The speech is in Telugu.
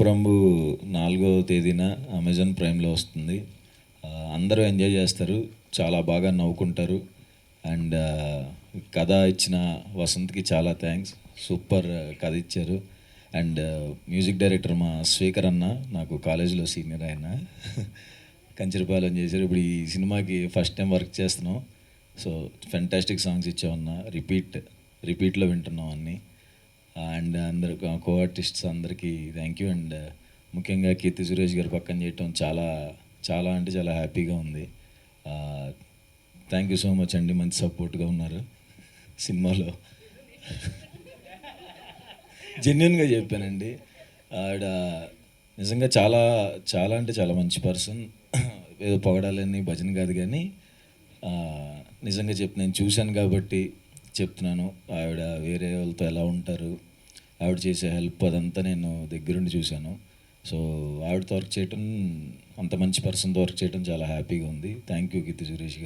విశ్వప్రంభు 4వ తేదీన అమెజాన్ ప్రైమ్లో వస్తుంది. అందరూ ఎంజాయ్ చేస్తారు, చాలా బాగా నవ్వుకుంటారు. అండ్ కథ ఇచ్చిన వసంత్కి చాలా థ్యాంక్స్, సూపర్ కథ ఇచ్చారు. అండ్ మ్యూజిక్ డైరెక్టర్ మా స్వీకర్ అన్న, నాకు కాలేజీలో సీనియర్ ఆయన, కంచరపాలెం చేశారు. ఇప్పుడు ఈ సినిమాకి ఫస్ట్ టైం వర్క్ చేస్తున్నాం. సో ఫెంటాస్టిక్ సాంగ్స్ ఇచ్చామన్న, రిపీట్లో వింటున్నాం అన్నీ. అండ్ అందరు కో ఆర్టిస్ట్స్ అందరికీ థ్యాంక్ యూ. అండ్ ముఖ్యంగా కీర్తి సురేష్ గారు పక్కన చేయటం చాలా చాలా అంటే చాలా హ్యాపీగా ఉంది. థ్యాంక్ యూ సో మచ్ అండి, మంచి సపోర్ట్గా ఉన్నారు సినిమాలో. జెన్యున్గా చెప్పానండి. ఆవిడ నిజంగా చాలా చాలా అంటే చాలా మంచి పర్సన్. ఏదో పొగడాలని భజన కాదు, కానీ నిజంగా నేను చూశాను కాబట్టి చెప్తున్నాను. ఆవిడ వేరే వాళ్ళతో ఎలా ఉంటారు, ఆవిడ చేసే హెల్ప్ అదంతా నేను దగ్గరుండి చూశాను. సో ఆవిడతో వర్క్ చేయటం, అంత మంచి పర్సన్తో వర్క్ చేయడం చాలా హ్యాపీగా ఉంది. థ్యాంక్ యూ కీర్తి సురేష్ గారు.